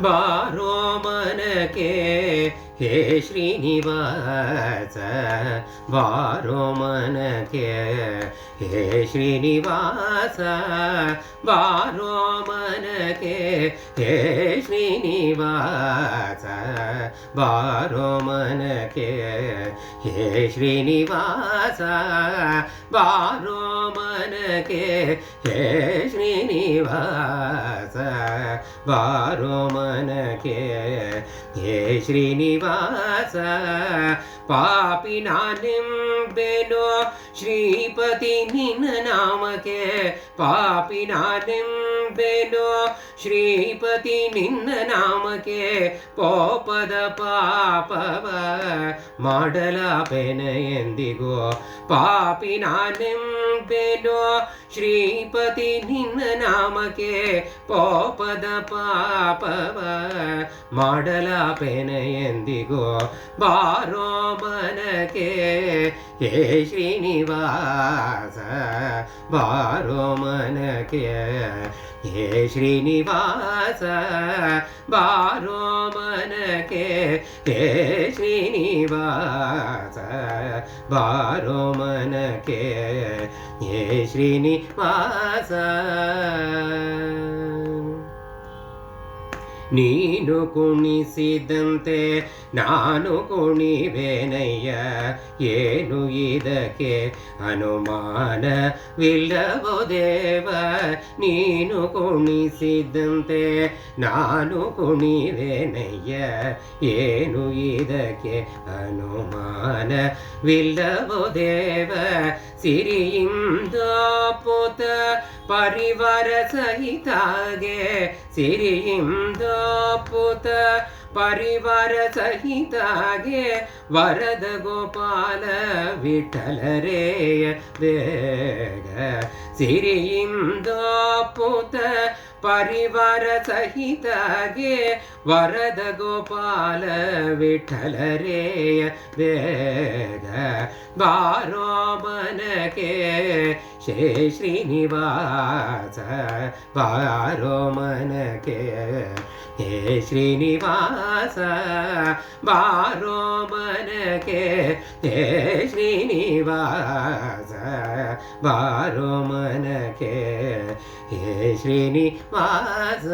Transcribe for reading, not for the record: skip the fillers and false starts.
ಬಾರೋ ಮನಕೆ ಹೇ ಶ್ರೀನಿವಾಸ ಬಾರೋ ಮನಕೆ ಹೇ ಶ್ರೀನಿವಾಸ ಬಾರೋ ಮನಕೆ ಹೇ ಶ್ರೀನಿವಾಸ ಬಾರೋ ಮನಕೆ ಹೇ ಶ್ರೀನಿವಾಸ ಬಾರೋ ಮನಕೆ ಹೇ ಶ್ರೀನಿವಾಸ ಬಾರೋ ಮನಕೆ ಹೇ ಶ್ರೀನಿವಾಸ ಪಾಪಿ ನಾನೆಂಬೆನೋ ಶ್ರೀಪತಿ ನಿನ್ನ ನಾಮಕ್ಕೆ ಪಾಪಿ ನಾನೆಂಬೆನೋ ಶ್ರೀಪತಿ ನಿನ್ನ ನಾಮಕ್ಕೆ ಪೋಪದ ಪಾಪವ ಮಾಡಲಾಪೆನ ಎಂದಿಗೋ ಪಾಪಿ ನಾನೆಂಬೆನೋ ಶ್ರೀಪತಿ ನಿನ್ನ ನಾಮಕ್ಕೆ ಪೋಪದ ಪಾಪವ ಮಾಡಲಾಪೆನ ಎಂದಿಗೋ ಬಾರೋ ಮನಕೆ ಹೇ ಶ್ರೀನಿವಾಸ ಬಾರೋ ಮನಕೆ ಹೇ ಶ್ರೀನಿವಾಸ ಬಾರೋ ಮನಕೆ ಹೇ ಶ್ರೀನಿವಾಸ ಬಾರೋ ಮನಕೆ ಹೇ ಶ್ರೀನಿವಾಸ ನೀನು ಕುಣಿಸಿದಂತೆ ನಾನು ಕುಣಿವೆನಯ್ಯ ಏನು ಇದಕ್ಕೆ ಅನುಮಾನವಿಲ್ಲವೋ ದೇವ ನೀನು ಕುಣಿಸಿದಂತೆ ನಾನು ಕುಣಿವೆನಯ್ಯ ಏನು ಇದಕ್ಕೆ ಅನುಮಾನವಿಲ್ಲವೋ ದೇವ ಸಿರಿಯಿಂದ ಪೋತ ಪರಿವಾರ ಸಹಿತಾಗೆ ಸಿರಿಯಿಂದ ಪುತ ಪರಿವಾರ ಸಹಿತಾಗೆ ವರದ ಗೋಪಾಲ ವಿಠಲರೇಯ ಬೇಗ ಸಿರಿಯಿಂದ ಪುತ ಪರಿವಾರ ಸಹಿತಾಗೆ ವರದ ಗೋಪಾಲ ವಿಠಲರೇಯ ಬೇಗ ಬಾರೋ ಮನಕೆ ಶೇ ಶ್ರೀನಿವಾಸ ಬಾರೋ ಮನಕೆ ಹೇ ಶ್ರೀನಿವಾಸ ಬಾರೋ ಮನಕೆ ಹೇ ಶ್ರೀನಿವಾಸ ಬಾರೋ ಮನಕೆ ಹೇ ಶ್ರೀನಿವಾಸ